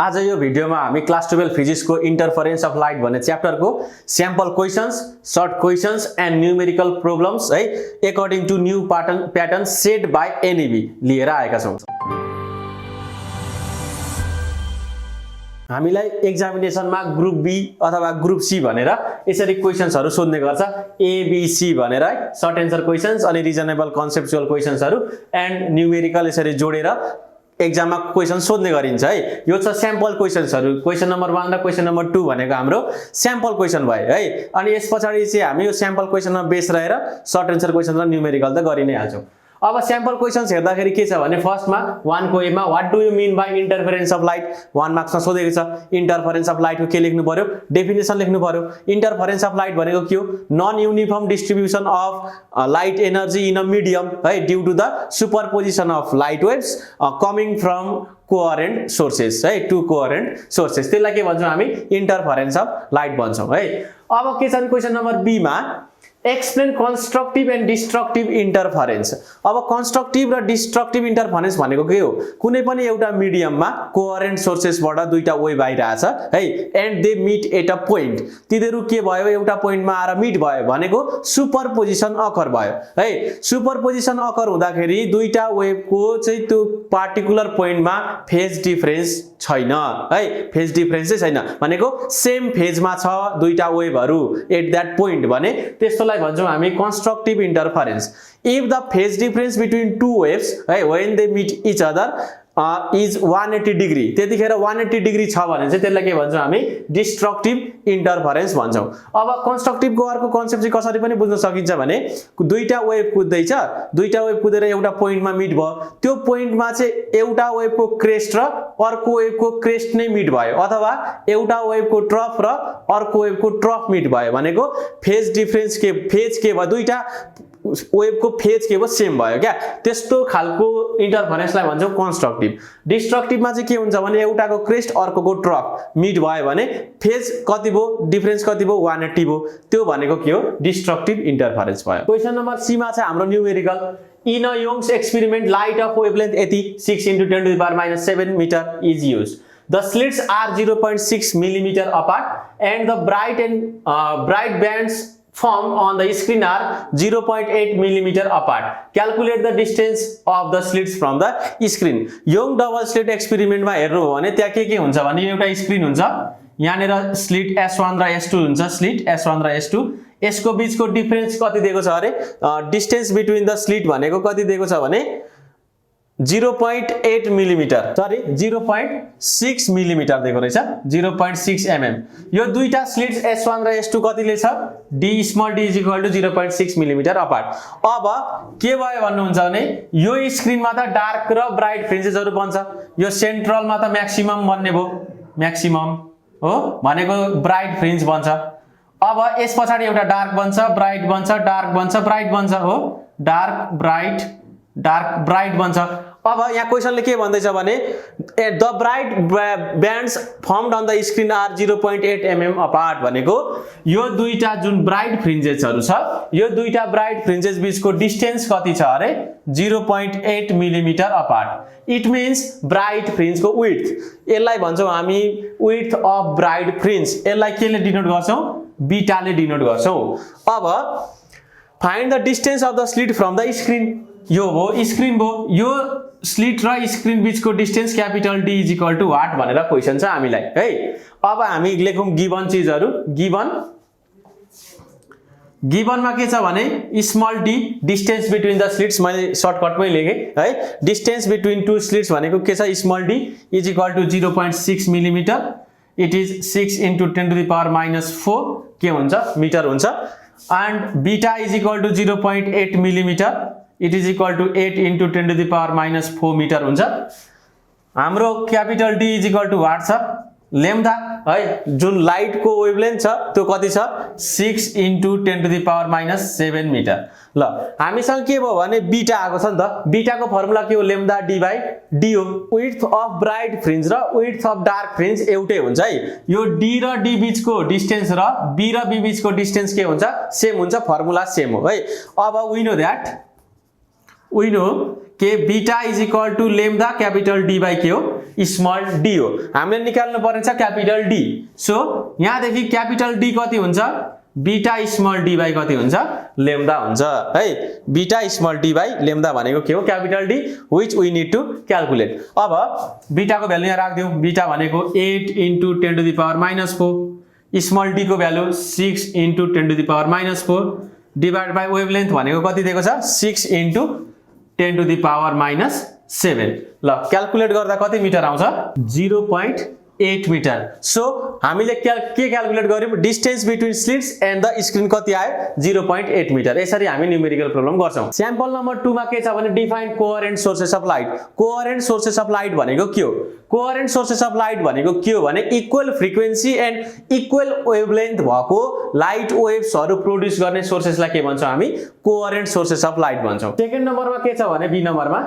आज यो भिडियोमा हामी क्लास 12 फिजिक्सको इंटरफेरेंस अफ लाइट भन्ने च्याप्टरको sample questions, short questions and numerical problems है according to new pattern set by NEB लिएर आएका छौं। हामीलाई एक्जामिनेसनमा ग्रुप बी अथवा ग्रुप सी भनेर यसरी क्वेशन्सहरु सोध्ने गर्छ। A B C भनेर शॉर्ट आन्सर क्वेशन्स अनि रिजनेबल कन्सेप्चुअल क्वेशन्सहरु एन्ड न्यूमेरिकल यसरी जोडेर एक्जाममा क्वेशन सोध्ने गरिन्छ है। यो छ स्याम्पल क्वेशन्सहरु, क्वेशन नम्बर 1 र क्वेशन नम्बर 2 भनेको हाम्रो स्याम्पल क्वेशन भयो है। अनि यसपछि चाहिँ हामी यो स्याम्पल क्वेशनमा बेस रहेर शॉर्ट आन्सर क्वेशन र न्यूमेरिकल त गरि नै हाल्छौं। अब स्याम्पल क्वेशन्स हेर्दाखेरि के छ भने फर्स्टमा 1 को ए मा what do you mean by interference of light 1 मार्क्समा सोधेको छ। इंटरफेरेंस अफ लाइट को के लेख्नु पर्यो, डेफिनेसन लेख्नु पर्यो। इंटरफेरेंस अफ लाइट भनेको के हो, non uniform distribution of light energy in a medium है due to the superposition of light waves coming from coherent sources है, टु कोहेरेंट सोर्सेस, त्यसलाई के भन्छौं हामी इंटरफेरेंस अफ लाइट भन्छौं है। अब के छ क्वेशन नम्बर बी मा एक्सप्लेन कंस्ट्रक्टिभ एन्ड डिस्ट्रक्टिभ इंटरफेरेंस। अब कंस्ट्रक्टिभ र डिस्ट्रक्टिभ इंटरफेरेंस भनेको के हो, कुनै पनि एउटा मिडियममा कोहेरेंट सोर्सेसबाट दुईटा वेभ आइराछ है and they meet at a point, तिनीहरु के भयो एउटा पोइन्टमा आएर मिट भयो भनेको सुपरपोजिसन अकर भयो है। सुपरपोजिसन अकर हुँदाखेरि दुईटा वेभको चाहिँ त्यो पार्टिकुलर पोइन्टमा फेज डिफरेन्स छैन है, फेज डिफरेन्स चाहिँ छैन भनेको सेम फेजमा छ दुईटा वेभहरु एट दैट पोइन्ट भने त्यसलाई भन्छौं हामी constructive interference. If the phase difference between two waves है when they meet each other is 180 degree, त्यतिखेर 180 डिग्री छ भने चाहिँ त्यसलाई के भन्छौं हामी डिस्ट्रक्टिभ इंटरफेरेंस भन्छौं। अब कंस्ट्रक्टिभ को अर्को कन्सेप्ट चाहिँ कसरी पनि बुझ्न सकिन्छ भने दुईटा वेभ कुद्दैछ, दुईटा वेभ कुदेर एउटा पोइन्टमा मिट भयो, त्यो पोइन्टमा चाहिँ एउटा वेभको क्रेस्ट र अर्को वेभको क्रेस्ट नै मिट भयो अथवा एउटा वेभको ट्रफ र अर्को वेभको ट्रफ मिट भयो भनेको फेज डिफरेंस के फेज के भयो, दुईटा वेभको फेज के भयो सेम भयो क्या, त्यस्तो खालको इंटरफेरेंसलाई भन्छौं कंस्ट्रक्टिभ। डिस्ट्रक्टिभमा चाहिँ के हुन्छ भने एउटाको क्रेस्ट अर्कोको ट्रफ मिट भयो भने फेज कति भयो, डिफरेंस कति भयो 180 भयो, त्यो भनेको के हो डिस्ट्रक्टिभ इंटरफेरेंस भयो। क्वेशन नम्बर सी मा चाहिँ हाम्रो numerical in a Young's experiment light of wavelength यति 6 × 10⁻⁷ metre is used. The slits are 0.6 millimeter apart and the bright bands formed on the screen are 0.8 millimeter apart. Calculate the distance of the slits from the screen. Young double slit experiment मा हेर्नु हो भने त्यहाँ के हुन्छ भने एउटा screen हुन्छ, यहाँनेर स्लिट S1 र S2 हुन्छ, स्लिट S1 र S2, यसको बीचको डिफरेंस कति दिएको छ अरे, डिस्टेंस बिट्विन द स्लिट भनेको कति दिएको छ भने 0.8 मिलिमिटर, सरी 0.6 मिलिमिटर दिएको रहेछ, 0.6 mm। यो दुईटा स्लिट्स S1 र S2 कतिले छ d small d is equal to 0.6 millimetre apart. अब के भयो भन्नुहुन्छ भने यो स्क्रिनमा त डार्क र ब्राइट फ्रिन्जेसहरु बन्छ, यो सेन्ट्रलमा त म्याक्सिमम बन्ने भयो, म्याक्सिमम हो भनेको ब्राइट फ्रिन्ज बन्छ। अब यस पछाडी एउटा डार्क बन्छ, ब्राइट बन्छ, डार्क बन्छ, ब्राइट बन्छ हो, डार्क ब्राइट बन्छ। अब यहाँ क्वेशनले के भन्दैछ भने the bright bands formed on the screen are 0.8 mm apart भनेको यो दुईटा जुन ब्राइट फ्रिन्जेसहरु छ यो दुईटा ब्राइट फ्रिन्जेस बीचको डिस्टेंस कति छ अरे 0.8 millimetre apart. It means bright फ्रिन्जको विड्थ, यसलाई भन्छौं हामी विड्थ अफ ब्राइट फ्रिन्ज, यसलाई केले डिनोट गर्छौं बीटाले डिनोट गर्छौं। अब find the distance of the slit from the screen, यो हो स्क्रिन भयो, यो स्लिट र स्क्रिन बीचको distance capital D is equal to what भनेर क्वेशन छ हामीलाई है। अब हामी लेखौं गिवन चीजहरु, गिवनमा के छ भने small d distance between the slits, मैले सर्टकटमै लेखे है, डिस्टेंस बिट्विन टु स्लिट्स भनेको के छ small d is equal to 0.6 millimetre, it is 6 × 10⁻⁴ के हुन्छ मिटर हुन्छ, and beta is equal to 0.8 millimetre, it is equal to 8 × 10⁻⁴ metre हुन्छ। हाम्रो capital D is equal to what छ लेम्डा है, जुन लाइट को वेभलेन्थ छ त्यो कति छ 6 × 10⁻⁷ मीटर। ल हामीसँग के भयो भने बीटा आको छ नि त, बीटाको फर्मुला के हो लेम्डा d/d हो। विड्थ अफ ब्राइट फ्रिन्ज र विड्थ अफ डार्क फ्रिन्ज एउटै हुन्छ है, यो d र d बीचको डिस्टेंस र b र b बीचको डिस्टेंस के हुन्छ सेम हुन्छ, फर्मुला सेम हो है। अब we know that we know के beta is equal to lambda capital D by के हो स्मल डी हो हामीले निकाल्नु पर्ने छ क्यापिटल डी सो यहाँदेखि क्यापिटल डी कति हुन्छ बीटा स्मल डी बाई कति हुन्छ लेम्दा हुन्छ है beta small D by lambda भनेको के हो capital D which we need to calculate अब बीटा को भ्यालु यहाँ राख्दियौ बीटा भनेको 8 into 10 to the power minus 4 small d को value 6 into 10 to the power minus 4 divide by wavelength भनेको कति दिएको छ 6 into 10 to the power minus 7 ल क्याल्कुलेट गर्दा कति मिटर आउँछ 0.8 मिटर सो हामीले के क्याल्कुलेट गर्यौं distance between slits and the screen कति आयो 0.8 मिटर यसरी हामी न्यूमेरिकल प्रब्लम गर्छौं स्याम्पल नम्बर 2 मा के छ भने define coherent sources of light coherent sources of light भनेको के हो कोहेरेन्ट सोर्सेस अफ लाइट भनेको के हो भने equal frequency and equal wavelength भएको लाइट वेभ्सहरु प्रोड्युस गर्ने सोर्सेसलाई के भन्छौं हामी कोहेरेन्ट सोर्सेस अफ लाइट भन्छौं सेकेन्ड नम्बरमा के छ भने बी नम्बरमा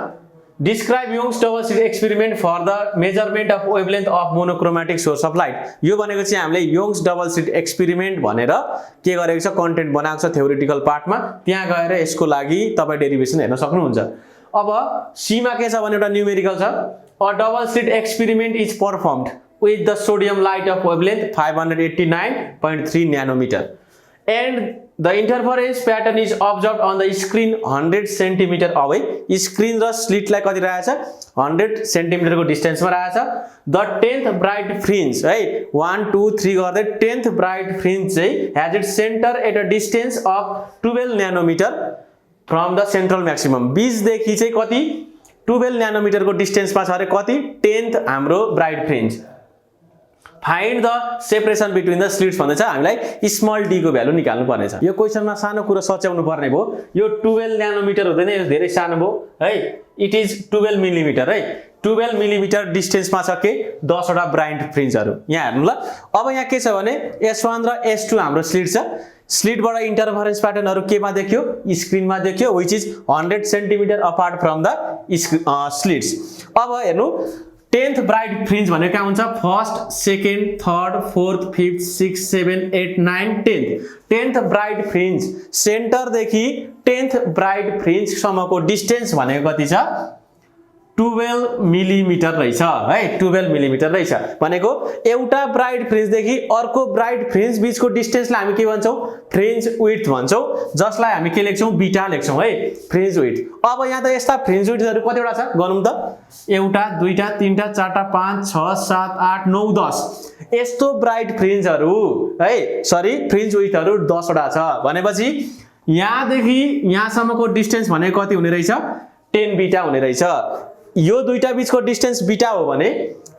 Describe Young's double slit experiment for the measurement of wavelength of monochromatic source of light. यो भनेको चाहिँ हामीले Young's double slit experiment भनेर के गरेको छ कन्टेन्ट बनाएको छ थ्योरेटिकल पार्टमा त्यहाँ गएर यसको लागि तपाई डेरिभेसन हेर्न सक्नुहुन्छ अब सी मा के छ भने एउटा न्यूमेरिकल छ a double slit experiment is performed with the sodium light of wavelength 589.3 nanometer and the interference pattern is observed on the screen 100 cm away screen र स्लिट लाई कति रहेछ 100 cm को डिस्टेन्स मा रहेछ the 10th bright fringe है 1 2 3 गर्दै 10th bright fringe चाहिँ has its center at a distance of 12 nanometer from the central maximum बीच देखि चाहिँ कति 12 nanometer को डिस्टेन्स मा छ अरे कति 10th हाम्रो bright fringe find the separation between the slits भन्दै छ हामीलाई स्मल डी को भ्यालु निकाल्नु पर्ने छ यो क्वेशनमा सानो कुरा सच्याउनु पर्ने भो यो 12 न्यानोमिटर हुँदैन यो धेरै सानो भो है इट इज 12 मिलिमिटर है 12 मिलिमिटर डिस्टेन्समा छ के 10 वटा ब्राइट फ्रिन्जहरु यहाँ हेर्नु ल अब यहाँ के छ भने S1 र S2 हाम्रो स्लिट छ स्लिटबाट इन्टरफेरेन्स प्याटर्नहरु केमा देखियो स्क्रिनमा देखियो which is 100 centimetre apart from the slits अब हेर्नु 10th ब्राइट फ्रिन्ज भनेको कहाँ हुन्छ first second third fourth fifth six seven 8 9 10th bright fringe centre देखि 10th ब्राइट फ्रिन्ज सम्मको डिस्टेन्स भनेको कति छ 12 मिलिमिटर रहेछ है 12 मिलिमिटर रहेछ भनेको एउटा ब्राइट फ्रिन्ज देखि अर्को ब्राइट फ्रिन्ज बीचको डिस्टेन्सलाई हामी के भन्छौं फ्रिन्ज विड्थ भन्छौं जसलाई हामी के लेख्छौं बीटा लेख्छौं है फ्रिन्ज विड्थ अब यहाँ त यस्ता फ्रिन्ज विड्थहरु कतिवटा छ गरौँ त एउटा दुईटा तीनटा चारटा 5 6 7 8 9 10 यस्तो ब्राइट फ्रिन्जहरु है सरी फ्रिन्ज विड्थहरु 10 वटा छ भनेपछि यहाँ देखि यहाँसम्मको डिस्टेन्स भनेको कति हुने रहेछ 10 बीटा हुने रहेछ यो दुईटा बीचको डिस्टेन्स बीटा हो भने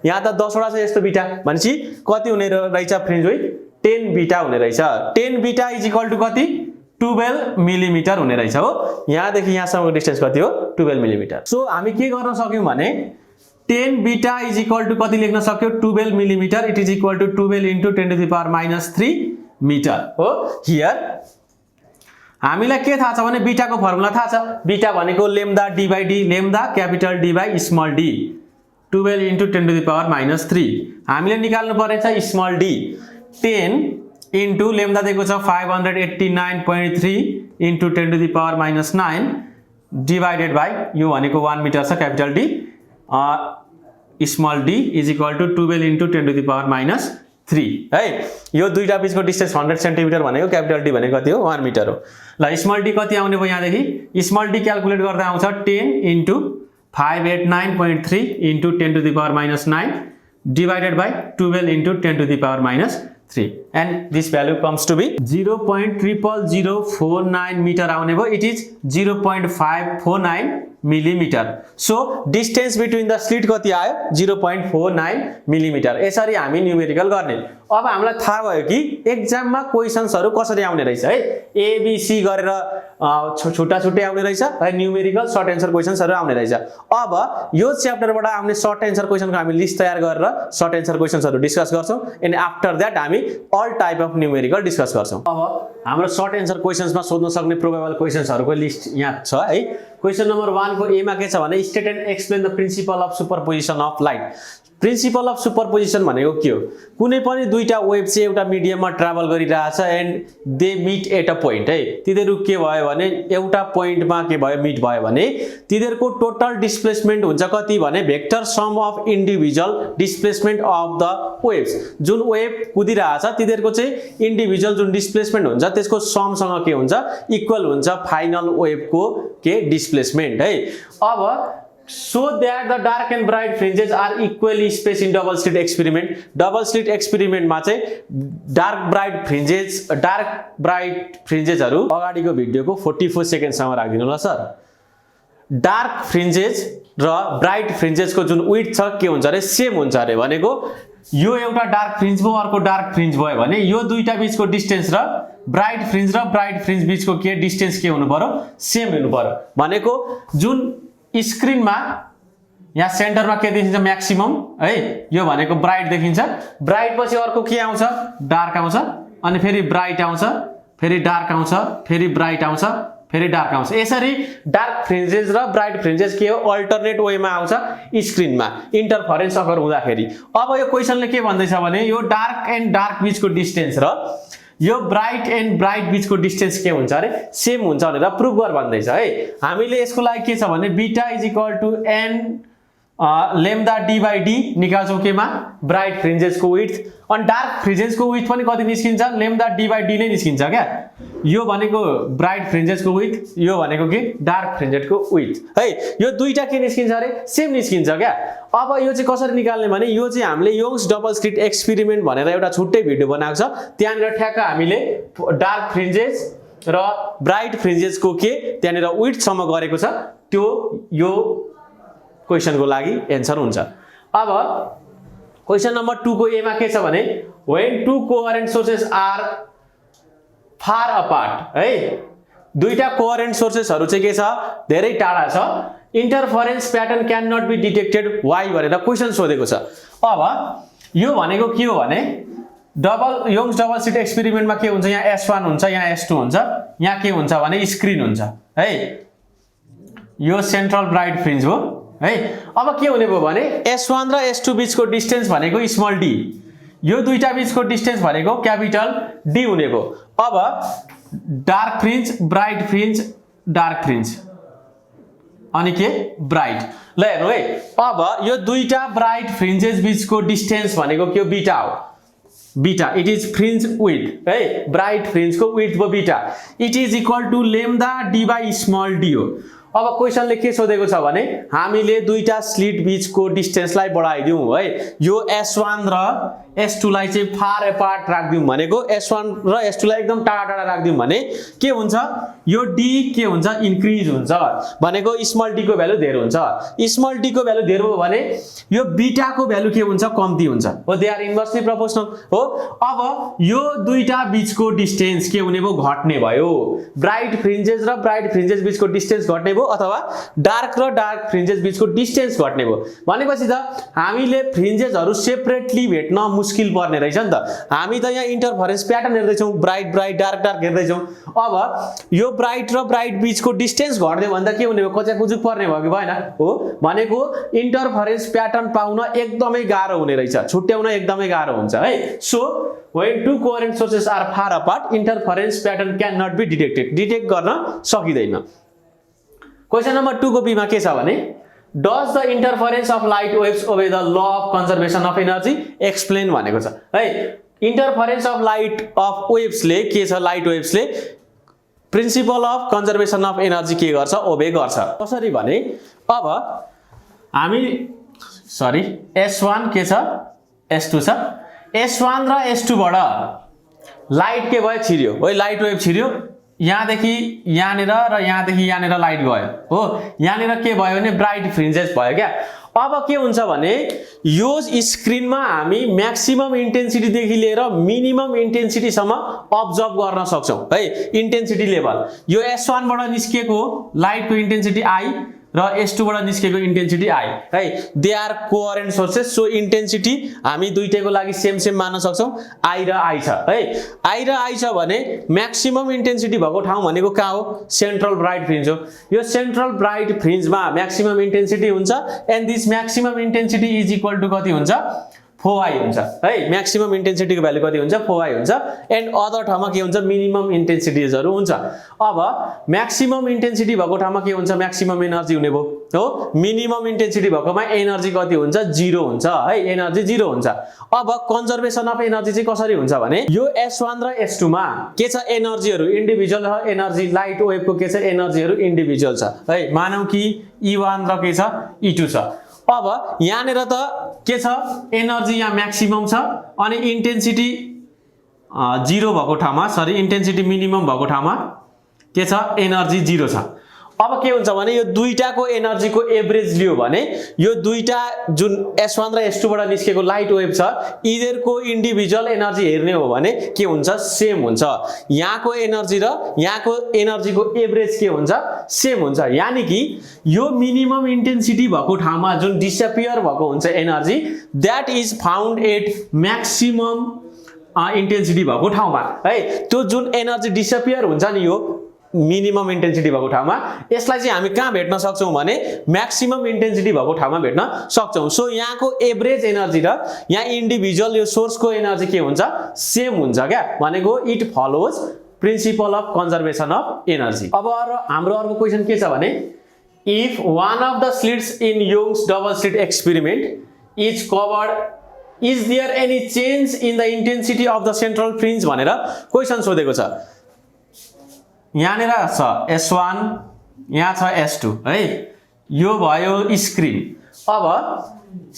यहाँ त 10 वटा छ यस्तो बीटा भनेपछि कति हुने रहेछ फ्रिन्ज विड्थ 10 बीटा हुने रहेछ 10 बीटा इज इक्वल टु कति 12 मिलिमिटर हुने रहेछ हो यहाँ देखि यहाँसम्मको डिस्टेन्स कति हो 12 मिलिमिटर सो हामी के गर्न सक्यौं भने 10 बीटा इज इक्वल टु कति लेख्न सक्यौ 12 millimetre it is equal to 12 into 10 to the power -3 metre हो हियर हामीलाई के थाहा छ भने बीटा को फर्मुला थाहा छ बीटा भनेको lambda D by D lambda capital D by small D 12 into 10 to the power -3 हामीले निकाल्नु पर्ने छ स्मल डी 10 into लेम्दा दिएको छ 589.3 into 10 to the power -9 divided by यो भनेको 1 मिटर छ capital D small D is equal to 12 into 10 to the power -3 है यो दुईटा बीचको डिस्टेन्स 100 सेन्टिमिटर भनेको क्यापिटल डी भनेको कति हो 1 मिटर हो ल स्मल डी कति आउने भयो यहाँ देखि स्मल डी क्याल्कुलेट गर्दा आउँछ 10 into 589.3 into 10 to the power -9 divided by 12 into 10 to the power -3 and this value comes to be 0.00049 meter आउने भयो it is 0.549 millimetre so distance between the slit कति आयो 0.49 मिलिमिटर यसरी हामी न्यूमेरिकल गर्ने अब हामीलाई थाहा भयो कि एक्जाममा क्वेशन्सहरु कसरी आउने रहेछ है ए बी सी गरेर छुट्टा छुट्टै आउने रहेछ है न्यूमेरिकल सर्ट आन्सर क्वेशन्सहरु आउने रहेछ अब यो च्याप्टरबाट आउने सर्ट आन्सर क्वेशनको हामी लिस्ट तयार गरेर सर्ट आन्सर क्वेशन्सहरु डिस्कस गर्छौं एन्ड आफ्टर दैट हामी all type of numerical discuss गर्छौं अब हाम्रो सर्ट आन्सर क्वेशन्समा सोध्न सक्ने प्रोबेबल क्वेशन्सहरुको लिस्ट यहाँ छ है क्वेशन नम्बर 1 को ए मा के छ भने state and explain the principle of superposition of light principle of superposition भनेको के हो? कुनै पनि दुईटा वेभ चाहिँ एउटा मिडियममा ट्राभल गरिरहेछ and they meet at a point है। तिनीहरू के भयो भने एउटा पोइन्टमा के भयो मिट भयो भने तिनीहरूको टोटल डिस्प्लेसमेन्ट हुन्छ कति भने vector sum of individual displacement of the waves. जुन वेभ कुदिरहेछ तिनीहरूको चाहिँ इन्डिभिजुअल जुन डिस्प्लेसमेन्ट हुन्छ त्यसको समसँग के हुन्छ इक्वल हुन्छ फाइनल वेभको के डिस्प्लेसमेन्ट है। अब so that the dark and bright fringes are equally spaced in double slit experiment. Double slit experiment मा चाहिँ dark bright fringes हरु अगाडिको भिडियोको 44 सेकेन्ड सम्म राखिदिनु होला सर। डार्क फ्रिन्जेस र ब्राइट फ्रिन्जेस को जुन विड्थ छ के हुन्छ रे सेम हुन्छ रे भनेको यो एउटा डार्क फ्रिन्ज भयो अर्को डार्क फ्रिन्ज भयो भने यो दुईटा बीचको डिस्टेन्स र ब्राइट फ्रिन्ज बीचको के डिस्टेन्स के हुनु पर्यो सेम हुनु पर्यो भनेको जुन स्क्रिनमा यहाँ सेन्टरमा के देखिन्छ म्याक्सिमम है यो भनेको ब्राइट देखिन्छ। ब्राइट पछि अर्को के आउँछ डार्क आउँछ अनि फेरि ब्राइट आउँछ फेरि डार्क आउँछ फेरि ब्राइट आउँछ फेरि डार्क आउँछ। यसरी डार्क फ्रिन्जेस र ब्राइट फ्रिन्जेस के हो अल्टरनेट वेमा आउँछ स्क्रिनमा इन्टरफरेन्स अकर हुँदाखेरि। अब यो क्वेशनले के भन्दैछ भने यो डार्क एन्ड डार्क बीचको डिस्टेन्स र यो ब्राइट एन्ड ब्राइट बीचको डिस्टेन्स के हुन्छ अरे सेम हुन्छ भनेर प्रुभ गर भन्दैछ है। हामीले यसको लागि के छ भने beta is equal to n lambda d by d निकाल्छौं केमा ब्राइट फ्रिन्जेसको विड्थ अनि डार्क फ्रिन्जेसको विड्थ पनि कति निस्किन्छ लेम्डा d बाइ d नै निस्किन्छ क्या। यो भनेको ब्राइट फ्रिन्जेसको विड्थ यो भनेको के डार्क फ्रिन्जेसको विड्थ है। यो दुईटा के निस्किन्छ अरे सेम निस्किन्छ क्या। अब यो चाहिँ कसरी निकाल्ने भने यो चाहिँ हामीले योङ्स डबल स्लिट एक्सपेरिमेन्ट भनेर एउटा छुट्टै भिडियो बनाएको छ त्यहाँनिर ठ्याक्क हामीले डार्क फ्रिन्जेस र ब्राइट फ्रिन्जेसको के त्यहाँनिर विड्थ सम्म गरेको छ त्यो यो क्वेशनको लागि एन्सर हुन्छ। अब क्वेशन नम्बर 2 को ए मा के छ भने when two coherent sources are far apart है दुईटा कोहेरेन्ट सोर्सेसहरु चाहिँ के छ धेरै टाढा छ interference pattern can not be detected why भनेर क्वेशन सोधेको छ। अब यो भनेको के हो भने योङ्स डबल स्लिट एक्सपेरिमेन्टमा के हुन्छ यहाँ S1 हुन्छ यहाँ S2 हुन्छ यहाँ के हुन्छ भने स्क्रिन हुन्छ है यो सेन्ट्रल ब्राइट फ्रिन्ज हो है। अब के हुने भयो भने S1 र S2 बीचको डिस्टेन्स भनेको स्मल d यो दुईटा बीचको डिस्टेन्स भनेको क्यापिटल D हुने भयो। अब dark fringe bright fringe dark fringe अनि के ब्राइट ल हेर्नु है। अब यो दुईटा ब्राइट फ्रिन्जेस बीचको डिस्टेन्स भनेको के हो बीटा हो beta it is fringe width है ब्राइट फ्रिन्जको विड्थ भयो beta it is equal to lambda d by small d हो। अब क्वेशनले के सोधेको छ भने हामीले दुईटा स्लिट बीचको डिस्टेन्सलाई बढाइदिउँ है यो S1 र S2 लाई चाहिँ फार अपार्ट राख्दिउँ भनेको S1 र S2 लाई एकदम टाढा टाढा राख्दिउँ भने के हुन्छ यो d के हुन्छ इन्क्रिज हुन्छ भनेको स्मल d को भ्यालु धेरै हुन्छ स्मल d को भ्यालु धेरै हो भने यो बीटा को भ्यालु के हुन्छ कम्ती हुन्छ हो दे आर इन्भर्सली प्रोपोर्शनल हो। अब यो दुईटा बीचको डिस्टेन्स के हुने भयो घट्ने भयो ब्राइट फ्रिन्जेस र ब्राइट फ्रिन्जेस बीचको डिस्टेन्स घट्ने भयो अथवा डार्क र डार्क फ्रिन्जेस बीचको डिस्टेन्स घट्ने भयो भनेपछि त हामीले फ्रिन्जेसहरु सेपरेटली भेट्न मुस्किल पर्ने रहेछ नि त। हामी त यहाँ इन्टरफरेन्स प्याटर्न हेर्दै छौं ब्राइट ब्राइट डार्क डार्क हेर्दै छौं। अब यो ब्राइट र ब्राइट बीचको डिस्टेन्स घट्दै भन्दा के हुने भयो कच्याकुचुक पर्ने भयो कि भएन हो भनेको इन्टरफरेन्स प्याटर्न पाउन एकदमै गाह्रो हुने रहेछ छुट्याउन एकदमै गाह्रो हुन्छ है। So when two coherent sources are far apart interference pattern cannot be detect गर्न सकिदैन। क्वेशन नम्बर 2 को बी मा के छ भने does the interference of light waves obey the law of conservation of energy explain भनेको छ है। interference of light of waves ले के छ लाइट वेव्स ले principal of conservation of energy के गर्छ ओबे गर्छ कसरी भने अब हामी सरी S1 के छ S2 छ S1 र S2 बाट लाइट के भयो छिर्यो है लाइट वेभ छिर्यो यहाँदेखि यहाँनिर र यहाँदेखि यहाँनिर लाइट गयो हो यहाँनिर के भयो भने ब्राइट फ्रिन्जेस भयो क्या। अब के हुन्छ भने यो स्क्रिनमा हामी म्याक्सिमम इन्टेन्सिटी देखि लिएर मिनिमम इन्टेन्सिटी सम्म अब्जर्भ गर्न सक्छौं है इन्टेन्सिटी लेभल यो S1 बाट निस्केको लाइटको इन्टेन्सिटी I र S2 बाट निस्केको इन्टेन्सिटी I है they are coherent sources so intensity हामी दुईटैको लागि सेम मान्न सक्छौं I र I छ है I र I छ भने म्याक्सिमम इन्टेन्सिटी भएको ठाउँ भनेको कहाँ हो सेन्ट्रल ब्राइट फ्रिन्ज हो यो सेन्ट्रल ब्राइट फ्रिन्जमा म्याक्सिमम इन्टेन्सिटी हुन्छ and this maximum intensity is equal to कति हुन्छ 4I हुन्छ है म्याक्सिमम इन्टेन्सिटीको भ्यालु कति हुन्छ 4I हुन्छ एन्ड अदर ठाउँमा के हुन्छ मिनिमम इन्टेन्सिटीजहरु हुन्छ अब म्याक्सिमम इन्टेन्सिटी भएको ठाउँमा के हुन्छ म्याक्सिमम एनर्जी हुने भो हो मिनिमम इन्टेन्सिटी भएकोमा एनर्जी कति हुन्छ 0 हुन्छ है एनर्जी 0 हुन्छ अब कन्जर्भेसन अफ एनर्जी चाहिँ कसरी हुन्छ भने यो S1 र S2 मा के छ एनर्जीहरु इन्डिभिजुअल र एनर्जी लाइट वेभको के छ एनर्जीहरु इन्डिभिजुअल छ है मानौ कि E1 र के छ E2 छ अब यहाँनेर त के छ एनर्जी यहाँ म्याक्सिमम छ अनि इन्टेन्सिटी 0 भएको ठाउँमा सरी इन्टेन्सिटी मिनिमम भएको ठाउँमा के छ एनर्जी 0 छ अब के हुन्छ भने यो दुईटाको एनर्जीको एभरेज लियो भने यो दुईटा जुन S1 र S2 बाट निस्केको लाइट वेभ छ इदरको इन्डिभिजुअल एनर्जी हेर्ने हो भने के हुन्छ सेम हुन्छ यहाँको एनर्जी र यहाँको एनर्जीको एभरेज के हुन्छ सेम हुन्छ यानी कि यो मिनिमम इन्टेन्सिटी भएको ठाउँमा जुन डिसअपियर भएको हुन्छ energy that is found at maximum intensity भएको ठाउँमा है त्यो जुन एनर्जी डिसअपियर हुन्छ नि यो मिनिमम इन्टेन्सिटी भएको ठाउँमा यसलाई चाहिँ हामी कहाँ भेट्न सक्छौं भने म्याक्सिमम इन्टेन्सिटी भएको ठाउँमा भेट्न सक्छौं सो यहाँको एभरेज एनर्जी र यहाँ इन्डिभिजुअल यो सोर्सको एनर्जी के हुन्छ सेम हुन्छ क्या भनेको it follows principle of conservation of energy अब हाम्रो अर्को क्वेशन के छ भने if one of the slits in Young's double slit experiment is covered is there any change in the intensity of the central fringe भनेर question सोधेको छ यहाँनेर छ S1 यहाँ छ S2 है यो भयो स्क्रिन अब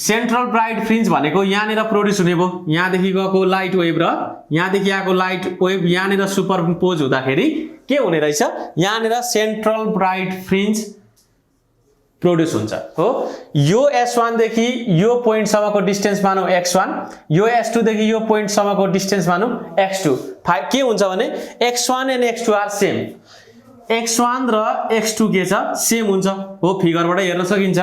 सेन्ट्रल ब्राइट फ्रिन्ज भनेको यहाँनेर प्रोड्युस हुने भयो यहाँदेखि गएको लाइट वेभ र यहाँदेखि आएको लाइट वेभ यहाँनेर सुपरपोज हुँदाखेरि के हुने रहेछ यहाँनेर सेन्ट्रल ब्राइट फ्रिन्ज प्रोड्युस हुन्छ हो यो S1 देखि यो पोइन्ट सम्मको डिस्टेन्स मानौ x1 यो S2 देखि यो पोइन्ट सम्मको डिस्टेन्स मानौ x2 के हुन्छ भने x1 and x2 are same x1 र x2 के छ सेम हुन्छ हो फिगरबाट हेर्न सकिन्छ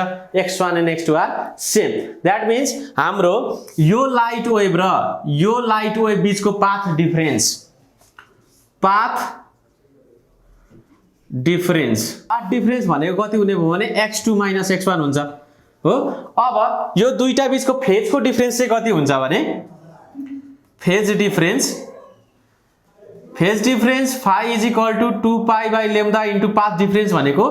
x1 and x2 are same that means हाम्रो यो लाइट वेभ र यो लाइट वेभ बीचको पाथ डिफरेन्स भनेको कति हुने भयो भने x2 - x1 हुन्छ हो अब यो दुईटा बीचको फेजको डिफरेन्स चाहिँ कति हुन्छ भने phase difference phi = 2π/λ into path difference भनेको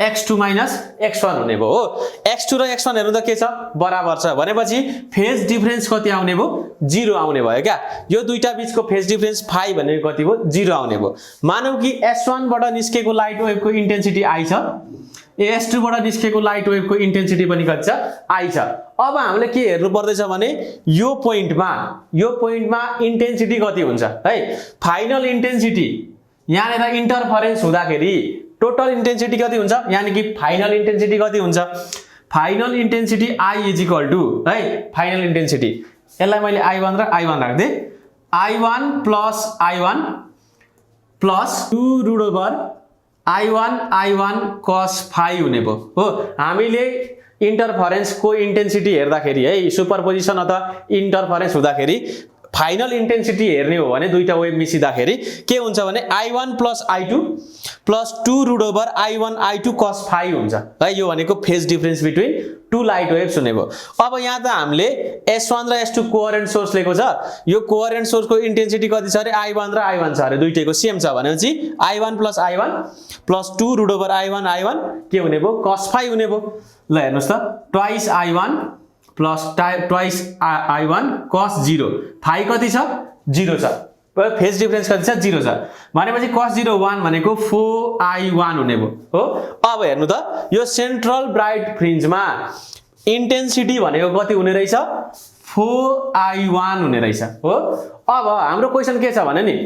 x2 - x1 हुने भयो हो x2 र x1 हेर्नु त के छ बराबर छ भनेपछि फेज डिफरेन्स कति आउने भयो 0 आउने भयो क्या यो दुईटा बीचको फेज डिफरेन्स phi भनेको कति भयो 0 आउने भयो मानौ कि S1 बाट निस्केको लाइट वेभको इन्टेन्सिटी I छ S2 बाट निस्केको लाइट वेभको इन्टेन्सिटी पनि कति छ I छ अब हामीले के हेर्नु पर्दैछ भने यो पोइन्टमा इन्टेन्सिटी कति हुन्छ है फाइनल इन्टेन्सिटी यहाँनेर इन्टरफरेन्स हुँदाखेरि टोटल इन्टेन्सिटी कति हुन्छ यानी कि फाइनल इन्टेन्सिटी कति हुन्छ फाइनल इन्टेन्सिटी I = है फाइनल इन्टेन्सिटी यसलाई मैले I1 र I1 राख्दै I1 plus 2 I1 cos phi हुने भयो हो हामीले इन्टरफरेन्स को इन्टेन्सिटी हेर्दाखेरि है सुपरपोजिसन अथवा इन्टरफरेन्स हुँदाखेरि फाइनल इन्टेन्सिटी हेर्ने हो भने दुईटा वेभ मिसिदाखेरि के हुन्छ भने I1 + I2 plus 2 I1 I2 cos phi हुन्छ है यो भनेको phase difference between two light waves हुने भयो अब यहाँ त हामीले S1 र S2 कोहेरेन्ट सोर्स लिएको छ यो कोहेरेन्ट सोर्सको इन्टेन्सिटी कति छ अरे I1 र I1 छ अरे दुईटैको सेम छ भनेपछि I1 + I1 प्लस 2 I1 के हुने भयो cos phi हुने भयो ल हेर्नुस् त twice I1 plus twice I1 cos 0 phi कति छ 0 छ फेज डिफरेन्स कति छ 0 छ भनेपछि cos 0 1 भनेको 4I1 हुने भयो हो अब हेर्नु त यो सेन्ट्रल ब्राइट फ्रिन्जमा इन्टेन्सिटी भनेको कति हुने रहेछ 4I1 हुने रहेछ हो अब हाम्रो क्वेशन के छ भने नि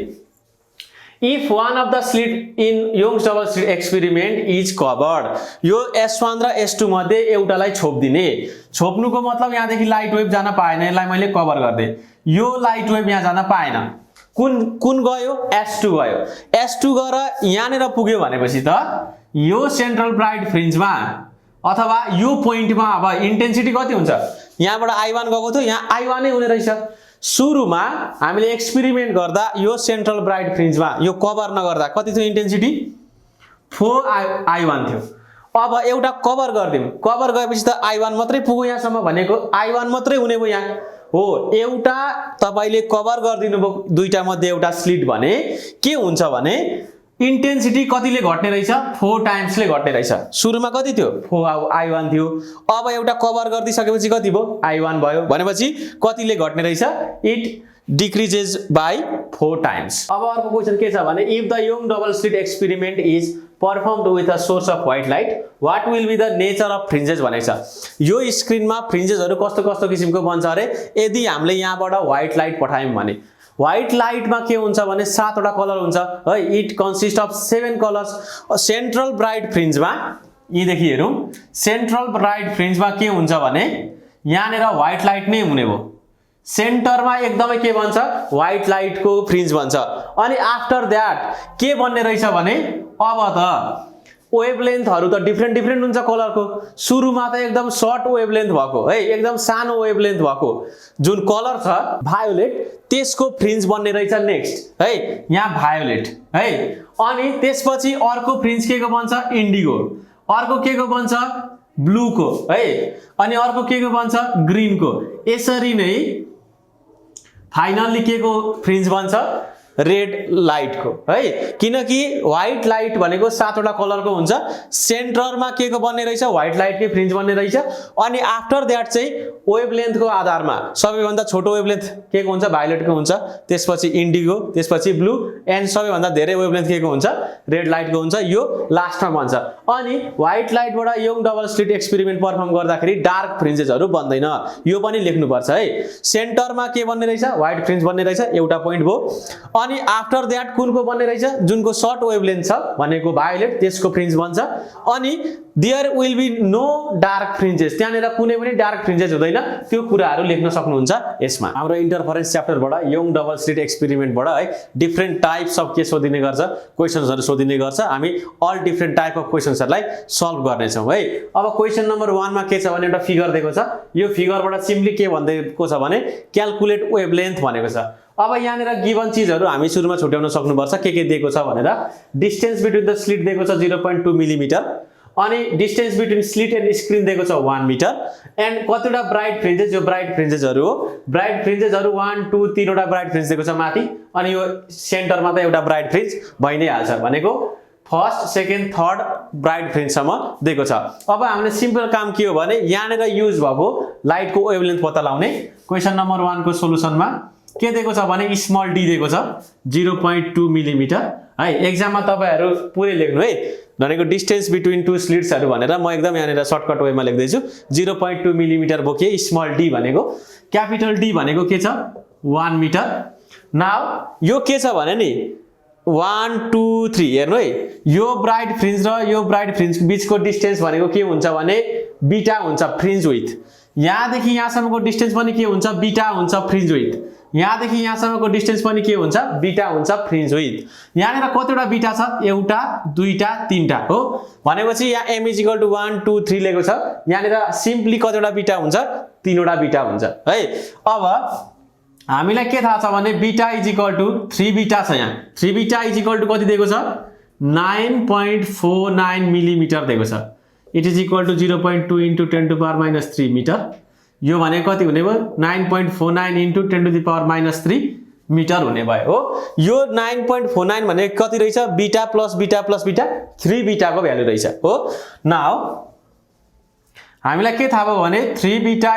if one of the slit in Young's double slit experiment is covered यो S1 र S2 मध्ये एउटालाई छोप्दिने छोप्नुको मतलब यहाँदेखि लाइट वेभ जान पाएन यसलाई मैले कभर गर्दै यो लाइट वेभ यहाँ जान पाएन कुन गयो S2 गयो S2 गएर यहाँनेर पुग्यो भनेपछि त यो सेन्ट्रल ब्राइट फ्रिन्जमा अथवा यो पोइन्टमा अब इन्टेन्सिटी कति हुन्छ यहाँबाट I1 गएको थियो यहाँ I1 नै हुने रहेछ सुरुमा हामीले एक्सपेरिमेन्ट गर्दा यो सेन्ट्रल ब्राइट फ्रिन्जमा यो कभर नगर्दा कति थियो इन्टेन्सिटी 4I1 थियो अब एउटा कभर गर्दियौं कभर गएपछि त I1 मात्रै पुग्यो यहाँसम्म भनेको I1 मात्रै हुने भयो यहाँ हो एउटा तपाईले कभर गर्दिनु भयो दुईटा मध्ये एउटा स्लिट भने के हुन्छ भने इन्टेन्सिटी कतिले घट्ने रहेछ 4 टाइम्सले घट्ने रहेछ सुरुमा कति थियो 4I1 थियो अब एउटा कभर गर्दिसकेपछि कति भयो I1 भयो भनेपछि कतिले घट्ने रहेछ इट decreases by 4 times अब अर्को क्वेशन के छ भने if the young double slit experiment is performed with a source of white light what will be the nature of fringes भनेको छ यो स्क्रिनमा फ्रिन्जेसहरु कस्तो कस्तो किसिमको बन्छ अरे यदि हामीले यहाँबाट व्हाइट लाइट पठायौं भने व्हाइट लाइटमा के हुन्छ भने 7 वटा कलर हुन्छ है it consist of 7 colours central bright फ्रिन्जमा यी देखि हेरौं सेन्ट्रल ब्राइट फ्रिन्जमा के हुन्छ भने यहाँनेर व्हाइट लाइट नै हुने भो सेन्टरमा एकदमै के भन्छ व्हाइट लाइट को फ्रिन्ज भन्छ अनि आफ्टर दैट के बन्ने रहेछ भने अब त वेभलेन्थहरु त डिफरेन्ट हुन्छ कलरको सुरुमा त एकदम सर्ट वेभलेन्थ भएको है एकदम सानो वेभलेन्थ भएको जुन कलर छ भायोलेट त्यसको फ्रिन्ज बन्ने रहेछ नेक्स्ट है यहाँ भायोलेट है अनि त्यसपछि अर्को फ्रिन्ज के को बन्छ इन्डिगो अर्को के को बन्छ ब्लू को है अनि अर्को के को बन्छ ग्रीन को यसरी नै फाइनली के को फ्रिन्ज बन्छ रेड लाइट को है किनकि व्हाइट लाइट भनेको 7 वटा कलर को हुन्छ सेन्टरमा के को बन्ने रहेछ व्हाइट लाइट के फ्रिन्ज बन्ने रहेछ अनि आफ्टर दैट चाहिँ वेभलेन्थ को आधारमा सबैभन्दा छोटो वेभलेन्थ के को हुन्छ भायोलेट को हुन्छ त्यसपछि इन्डिगो त्यसपछि ब्लू एन्ड सबैभन्दा धेरै वेभलेन्थ के को हुन्छ रेड लाइट को हुन्छ यो लास्टमा बन्छ अनि व्हाइट लाइटबाट Young double slit experiment perform गर्दाखेरि डार्क फ्रिन्जेसहरु बन्दैन यो पनि लेख्नु पर्छ है सेन्टरमा के बन्ने रहेछ व्हाइट फ्रिन्ज बन्ने रहेछ एउटा पोइन्ट भो अनि आफ्टर दैट कुनको बन्ने रहेछ जुनको सर्ट वेभलेन्थ छ भनेको भायोलेट त्यसको फ्रिन्ज बन्छ अनि there will be no dark fringes त्यहाँनेर कुनै पनि डार्क फ्रिन्जेस हुँदैन त्यो कुराहरु लेख्न सक्नुहुन्छ यसमा हाम्रो इन्टरफरेन्स च्याप्टरबाट यङ डबल स्लिट एक्सपेरिमेन्टबाट है डिफरेन्ट टाइप्स अफ के सोधिने गर्छ क्वेशन्सहरु सोधिने गर्छ हामी अल डिफरेन्ट टाइप अफ क्वेशन्सहरुलाई सल्भ गर्ने छौं है अब क्वेशन नम्बर 1 मा के छ भने एउटा फिगर दिएको छ यो फिगरबाट सिम्पली के भन्दैको छ भने क्याल्कुलेट वेभलेन्थ भनेको छ अब यहाँनेर गिवन चीजहरु हामी सुरुमा छुट्याउन सक्नुपर्छ के दिएको छ भनेर डिस्टेन्स बिट्विन द स्लिट दिएको छ 0.2 मिलिमिटर अनि distance between slit and screen दिएको छ 1 मिटर एन्ड कतिवटा ब्राइट फ्रिन्जेस यो ब्राइट फ्रिन्जेसहरु हो ब्राइट फ्रिन्जेसहरु 1 2 3 वटा ब्राइट फ्रिन्ज दिएको छ माथि अनि यो सेन्टरमा त एउटा ब्राइट फ्रिन्ज भइ नै हाल्छ भनेको first second third bright fringe सम्म दिएको छ अब हामीले सिम्पल काम के हो भने यहाँनेर युज भएको लाइट को वेभलेन्थ पत्ता लगाउने क्वेशन नम्बर 1 को सोलुसनमा के दिएको छ भने स्मल डी दिएको छ 0.2 मिलिमिटर है एक्जाममा तपाईहरु पुरै लेख्नु है भनेको डिस्टेन्स बिट्विन टु स्लिट्सहरु भनेर म एकदम यहाँनेर सर्टकट वेमा लेख्दै छु 0.2 मिलिमिटर बोके स्मल डी भनेको क्यापिटल डी भनेको के छ 1 मिटर नाउ यो के छ भने नि 1 2 3 हेर्नु है यो ब्राइट फ्रिन्ज र यो ब्राइट फ्रिन्ज बीचको डिस्टेन्स भनेको के हुन्छ भने बीटा हुन्छ फ्रिन्ज विड्थ यहाँदेखि यहाँसम्मको डिस्टेन्स पनि के हुन्छ बीटा हुन्छ फ्रिन्ज विड्थ यहाँदेखि यहाँसम्मको डिस्टेन्स पनि के हुन्छ बीटा हुन्छ फ्रिन्ज विड्थ यहाँनेर कतिवटा बीटा छ एउटा दुईटा तीनटा हो भनेपछि यहाँ m 1 2 3 लेखेको छ यहाँनेर सिम्पली कतिवटा बीटा हुन्छ तीनवटा बीटा हुन्छ है अब हामीलाई के थाहा छ भने बीटा 3 बीटा छ यहाँ 3 बीटा कति दिएको छ 9.49 मिलिमिटर दिएको छ it is equal to 0.2 into 10 to the power -3 metre यो भने कति हुने भयो 9.49 into 10 to the power -3 metre हुने भयो हो यो 9.49 भने कति रहेछ beta plus beta plus beta 3 beta को भ्यालु रहेछ हो नाउ हामीलाई के थाहा भयो भने 3 beta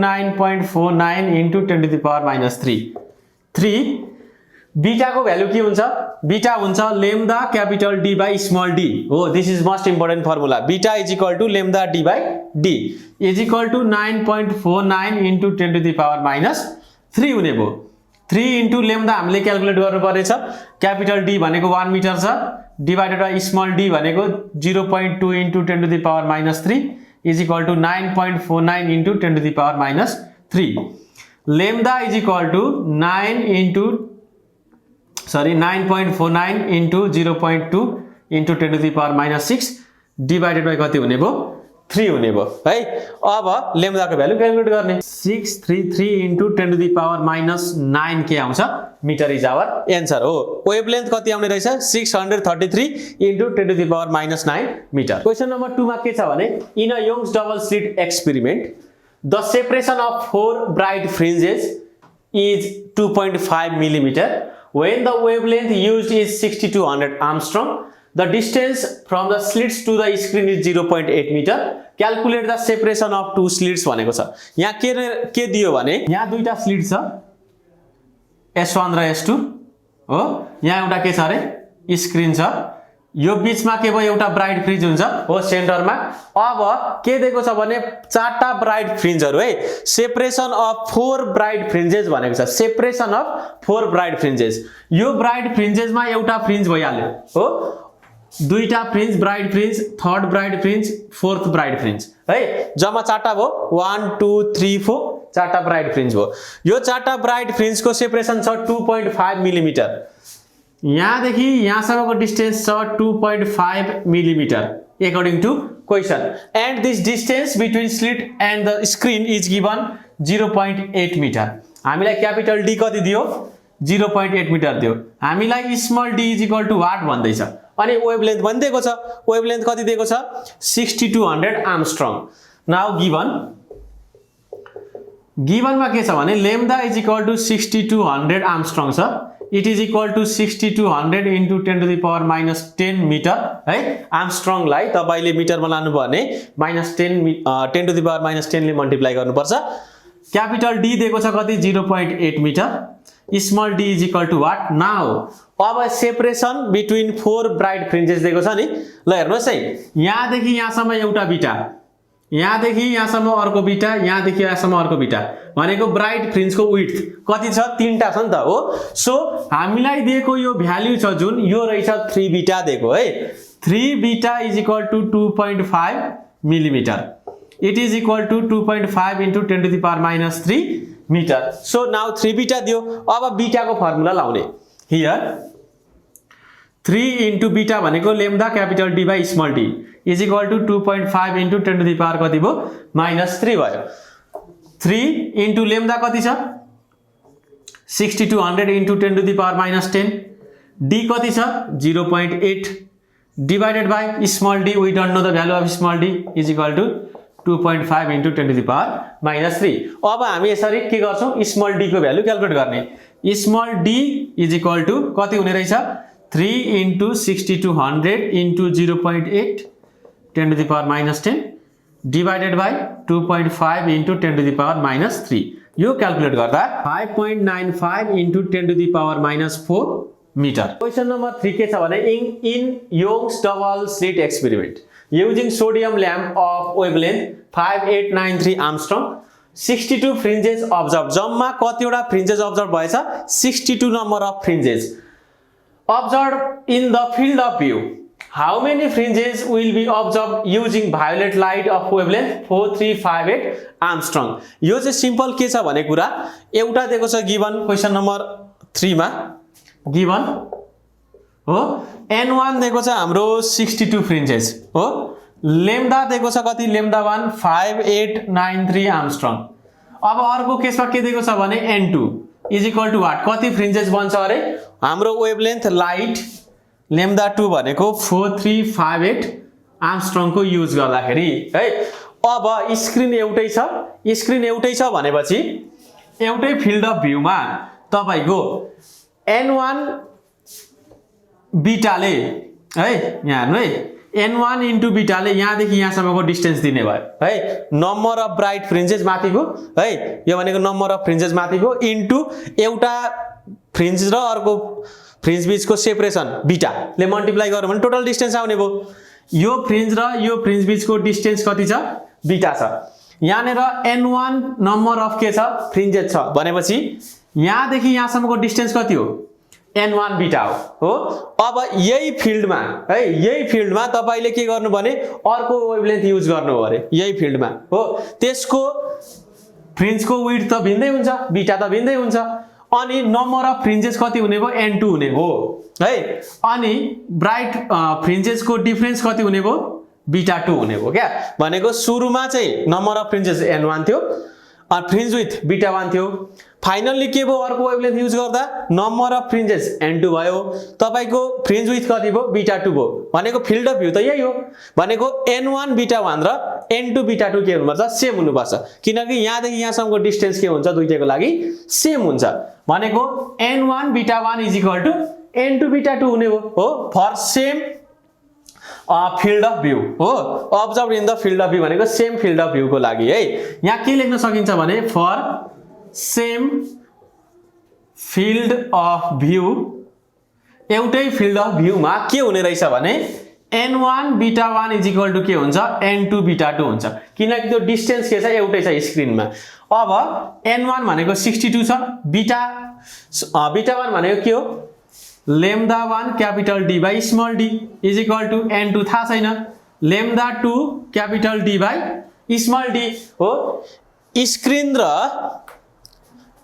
9.49 into 10 to the power -3 beta को भ्यालु के हुन्छ बीटा हुन्छ lambda capital D by small D हो this is most important formula beta lambda D by D is equal to 9.49 into 10 to the power -3 हुने भयो 3 into lambda हामीले calculate गर्नु पर्नेछ क्यापिटल डी भनेको 1 मिटर छ डिवाइडेड बाइ स्मल डी भनेको 0.2 into 10 to the power -3 is equal to 9.49 into 10 to the power -3 lambda is equal to 9.49 into 0.2 into 10 to the power -6 divided by कति हुने भयो 3 हुने भयो है। अब लेम्डाको भ्यालु क्याल्कुलेट गर्ने 633 into 10 to the power minus 9 के आउँछ मिटर इज आवर एन्सर हो। वेभलेन्थ कति आउने रहेछ 633 into 10 to the power minus 9 meter. Question number 2 मा के छ भने in a Young's double slit experiment the separation of 4 bright fringes is 2.5 millimeter when the wavelength used is 6200 Armstrong. The distance from the slits to the screen is 0.8 meter. Calculate the separation of two slits भनेको छ। यहाँ के दियो भने यहाँ दुईटा slit छ S1 र S2 हो। यहाँ एउटा के छ अरे स्क्रिन छ। यो बीचमा के भयो एउटा ब्राइट फ्रिन्ज हुन्छ हो सेन्टरमा। अब के दिएको छ भने चारटा ब्राइट फ्रिन्जहरु है। सेपरेसन अफ 4 ब्राइट फ्रिन्जेस भनेको छ। Separation of 4 bright fringes. यो ब्राइट फ्रिन्जेसमा एउटा फ्रिन्ज भइहाल्यो हो। दुईटा fringe bright fringe, third bright fringe, fourth bright fringe है। जम्मा चारटा भयो 1 2 3 4 चारटा ब्राइट फ्रिन्ज भयो। यो चारटा ब्राइट फ्रिन्जको सेपरेसन छ 2.5 मिलिमिटर। यहाँदेखि यहाँसम्मको डिस्टेन्स छ 2.5 millimetre according to question and this distance between slit and the screen is given 0.8 meter. हामीलाई क्यापिटल D कति दियो 0.8 मिटर दियो। हामीलाई small d is equal to what भन्दैछ अनि वेभलेन्थ पनि दिएको छ। वेभलेन्थ कति दिएको छ 6200 आर्मस्ट्रङ। नाउ गिभनमा के छ भने lambda is equal to 6200 angstrom छ। It is equal to 6200 into 10 to the power minus 10 meter है। आर्मस्ट्रङलाई तपाईले मिटरमा लानु भयो भने -10 to the power minus 10 ले मल्टिप्लाई गर्नुपर्छ। क्यापिटल D दिएको छ कति 0.8 metre. Small d is equal to what. Now अब सेपरेसन बिट्विन 4 ब्राइट फ्रिन्जेस दिएको छ नि। ल हेर्नुहोस् है यहाँदेखि यहाँसम्म एउटा बिटा, यहाँदेखि यहाँसम्म अर्को बिटा, यहाँदेखि यहाँसम्म अर्को बिटा भनेको ब्राइट फ्रिन्जको विड्थ कति छ 3टा छ नि त हो। सो हामीलाई दिएको यो भ्यालु छ जुन यो रहेछ 3 बिटा दिएको है। 3 beta is equal to 2.5 millimetre. It is equal to 2.5 into 10 to the power minus 3 metre. So now 3 beta दियो। अब बिटाको फर्मुला लाउने हियर 3 into बीटा भनेको lambda capital D by small d is equal to 2.5 into 10 to the power कति भयो -3 भयो। 3 into lambda कति छ 6200 into 10 to the power minus 10। d कति छ 0.8 divided by small d। We don't know the value of small d is equal to 2.5 into 10 to the power minus 3। अब हामी यसरी के गर्छौं स्मल d को भ्यालु क्याल्कुलेट गर्ने। Small d is equal to कति हुने रहेछ 3 into 6200 into 0.8 10 to the power minus 10 divided by 2.5 into 10 to the power minus 3। यो क्याल्कुलेट गर्दा 5.95 into 10 to the power minus 4 meter. Question number 3 के छ भने in Young's double slit experiment using sodium lamp of wavelength 5893 Armstrong 62 fringes observed। जम्मा कतिवटा फ्रिन्जेस observe भएछ 62 number of fringes observed in the field of view। How many fringes will be observed using violet light of wavelength 4358 Armstrong। यो चाहिँ simple के छ भने कुरा एउटा दिएको छ गिवन क्वेशन नम्बर 3 मा गिवन हो n1 दिएको छ हाम्रो 62 फ्रिन्जेस हो। लेम्डा दिएको छ कति लेम्डा 1 5893 आर्मस्ट्रङ। अब अर्को केसमा के दिएको छ भने n2 is equal to what कति फ्रिन्जेस बन्छ अरे हाम्रो वेभलेन्थ लाइट लेम्डा 2 भनेको 4358 आर्मस्ट्रङ को युज गर्दाखेरि है। अब स्क्रिन एउटै छ भनेपछि एउटै फिल्ड अफ भ्यूमा तपाईको n1 बीटाले है यहाँ हेर्नु है n1 into बीटाले यहाँदेखि यहाँसम्मको डिस्टेन्स दिने भयो है। नम्बर अफ ब्राइट फ्रिन्जेस माथिको है यो भनेको नम्बर अफ फ्रिन्जेस माथिको इन्टु एउटा फ्रिन्ज र अर्को फ्रिन्ज बीचको सेपरेसन बीटाले मल्टिप्लाई गर्यो भने टोटल डिस्टेन्स आउने भयो। यो फ्रिन्ज र यो फ्रिन्ज बीचको डिस्टेन्स कति छ बीटा छ। यहाँनेर n1 नम्बर अफ के छ फ्रिन्जेस छ भनेपछि यहाँदेखि यहाँसम्मको डिस्टेन्स कति हो n1 बीटा हो। अब यही फिल्डमा तपाईले के गर्नु भने अर्को वेभलेन्थ युज गर्नु हो अरे यही फिल्डमा हो। त्यसको फ्रिन्जको विड्थ त भिन्दै हुन्छ बीटा त भिन्दै हुन्छ अनि नम्बर अफ फ्रिन्जेस कति हुने भयो n2 हुने भयो है। अनि ब्राइट फ्रिन्जेसको डिफरेन्स कति हुने भयो बीटा 2 हुने हो क्या भनेको सुरुमा चाहिँ नम्बर अफ फ्रिन्जेस n1 थियो अनि फ्रिन्ज विथ बीटा 1 थियो फाइनल्ली के भयो अर्को वेभलेन्थ युज गर्दा नम्बर अफ फ्रिन्जेस n2 भयो तपाईको फ्रिन्ज विथ कति भयो बीटा 2 भयो भनेको फिल्ड अफ भ्यू त यही हो भनेको n1 बीटा 1 र n2 बीटा 2 के हुनुपर्छ सेम हुनुपर्छ किनकि यहाँदेखि यहाँसम्मको डिस्टेन्स के हुन्छ दुईटैको लागि सेम हुन्छ भनेको n1 बीटा 1 n2 बीटा 2 हुने हो for same field of view हो observe in the field of view भनेको सेम फिल्ड अफ भ्यू को लागि है यहाँ के लेख्न सकिन्छ भने for same field of view एउटै फिल्ड अफ भ्यूमा के हुने रहेछ भने n1 बीटा 1 के हुन्छ n2 बीटा 2 हुन्छ किनकि त्यो डिस्टेन्स के छ एउटै छ स्क्रिनमा अब n1 भनेको 62 छ बीटा 1 भनेको के हो lambda 1 capital D by small d is equal to n2 थाहा छैन lambda 2 capital D by small d हो स्क्रिन र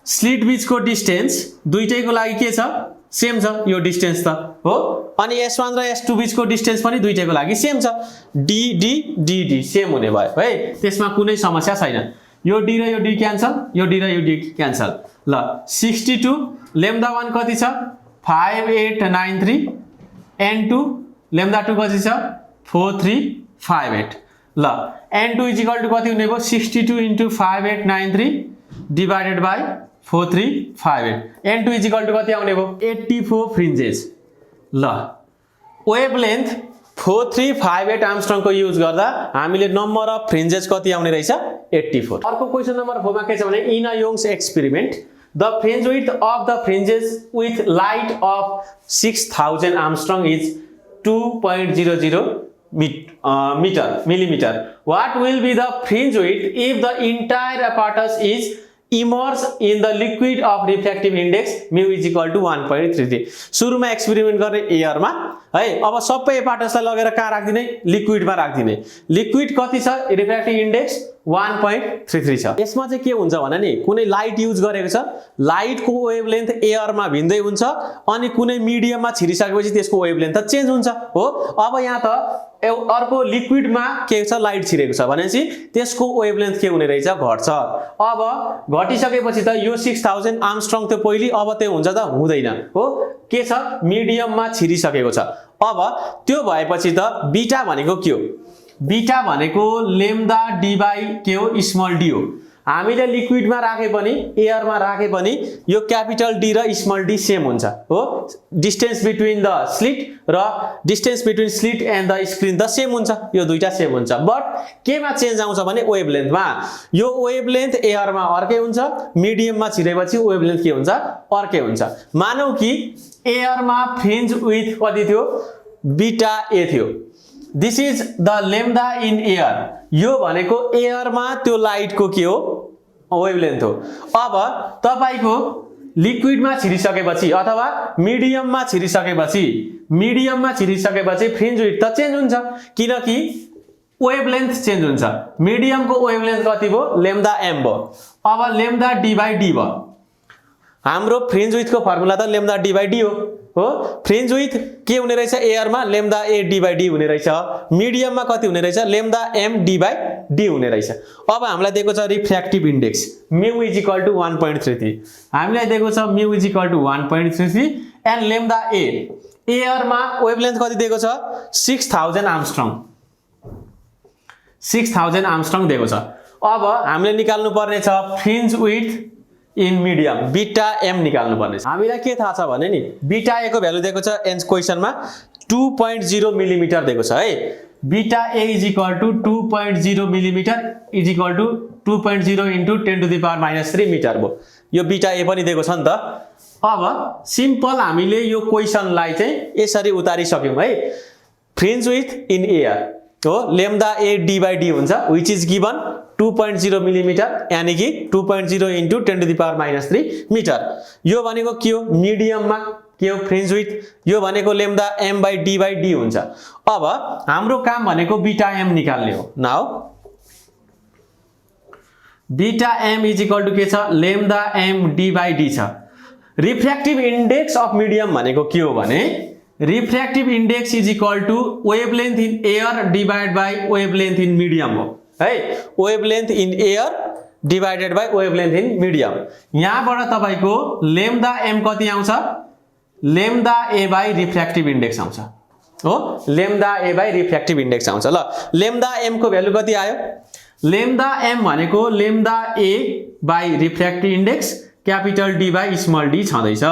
स्लिट बीचको डिस्टेन्स दुईटैको लागि के छ सेम छ यो डिस्टेन्स त हो अनि s1 र s2 बीचको डिस्टेन्स पनि दुईटैको लागि सेम छ d d d d same हुने भयो है त्यसमा कुनै समस्या छैन यो d र यो d क्यान्सल यो d र यो d क्यान्सल ल 62 lambda 1 कति छ 5893 n2 lambda 2 कति छ 4358 ल n2 कति हुने भयो 62 into 5893 divided by 4358 n2 कति आउने भयो 84 फ्रिन्जेस ल वेभलेन्थ 4358 आर्मस्ट्रङ को युज गर्दा हामीले नम्बर अफ फ्रिन्जेस कति आउने रहेछ 84 अर्को क्वेशन नम्बर 4 मा के छ भने in a Young's experiment the fringe width of the fringes with light of 6000 Armstrong is 2.00 millimeter. What will be the fringe width if the entire apparatus is immersed in the liquid of refractive index mu is equal to 1.33 सुरुमा experiment गर्ने air मा है अब सबै एपार्टसलाई लगेर कहाँ राख्दिने लिक्विडमा राख्दिने liquid कति छ रिफ्र्याक्टिभ इन्डेक्स 1.33 छ यसमा चाहिँ के हुन्छ भने नि कुनै लाइट युज गरेको छ लाइटको वेभलेन्थ एयरमा भिन्दै हुन्छ अनि कुनै मिडियममा छिरिसकेपछि त्यसको वेभलेन्थ चेन्ज हुन्छ हो अब यहाँ त अर्को लिक्विडमा के छ लाइट छिरेको छ भनेपछि त्यसको वेभलेन्थ के हुने रहेछ घट्छ अब घटिसकेपछि त यो 6000 आर्मस्ट्रङ त्यो पहिली अब त्यो हुन्छ त हुँदैन हो के छ मिडियममा छिरिसकेको छ अब त्यो भएपछि त बीटा भनेको के हो बीटा भनेको लेम्डा डी बाई के हो स्मल डी हो हामीले लिक्विडमा राखे पनि एयरमा राखे पनि यो क्यापिटल डी र स्मल डी सेम हुन्छ हो डिस्टेन्स बिट्विन द स्लिट र distance between slit and the screen the same हुन्छ यो दुईटा सेम हुन्छ बट केमा चेन्ज आउँछ भने वेभलेन्थमा यो वेभलेन्थ एयरमा अर्कै हुन्छ मिडियममा छिरेपछि वेभलेन्थ के हुन्छ अर्कै हुन्छ मानौ कि एयरमा फ्रिन्ज विथ कति थियो बीटा ए थियो this is the lambda in air यो भनेको एयरमा त्यो लाइटको के हो वेभलेन्थ हो अब तपाईको लिक्विडमा छिरिसकेपछि अथवा मिडियममा छिरिसकेपछि फ्रिन्ज विड्थ त चेन्ज हुन्छ किनकि वेभलेन्थ चेन्ज हुन्छ मिडियमको वेभलेन्थ कति भयो लेम्डा एम भयो अब लेम्डा डी बाई डी भयो हाम्रो फ्रिन्ज विड्थको फर्मुला त लेम्डा डी बाई डी हो फ्रिन्ज विड्थ के हुने रहेछ एयरमा lambda A D by D हुने रहेछ मिडियममा कति हुने रहेछ lambda M D by D हुने रहेछ अब हामीलाई दिएको छ refractive index mu is equal to 1.33 हामीलाई दिएको छ mu is equal to 1.33 and lambda A एयरमा वेभलेन्थ कति दिएको छ 6000 आर्मस्ट्रङ दिएको छ अब हामीले निकाल्नु पर्ने छ fringe width in medium beta M निकाल्नु पर्ने छ हामीलाई के थाहा छ भने नि बीटा ए को भ्यालु दिएको छ एन्स क्वेशनमा 2.0 मिलिमिटर दिएको छ है beta A is equal to 2.0 millimetre is equal to 2.0 into 10 to the power -3 metre भयो यो बीटा ए पनि दिएको छ नि त अब सिम्पल हामीले यो क्वेशनलाई चाहिँ यसरी उतारिसक्यौं है फ्रिन्ज विड्थ इन एयर हो lambda A D by D हुन्छ व्हिच इज गिवन 2.0 मिलिमिटर यानी कि 2.0 into 10 to the power -3 metre यो भनेको के हो मिडियममा के हो फ्रिन्ज विड्थ यो भनेको लेम्डा एम बाई डी हुन्छ अब हाम्रो काम भनेको बीटा एम निकाल्ने हो now beta M is equal to के छ lambda M D by D छ रिफ्र्याक्टिभ इन्डेक्स अफ मिडियम भनेको के हो भने refractive index is equal to wavelength in air divide by wavelength in medium हो है। Wavelength in air divided by wavelength in medium. यहाँबाट तपाईको लेम्डा एम कति आउँछ? Lambda A by refractive index आउँछ हो। Lambda A by refractive index आउँछ। ल लेम्डा एम को भ्यालु कति आयो? लेम्डा एम भनेको lambda A by refractive index capital D by small D छँदैछ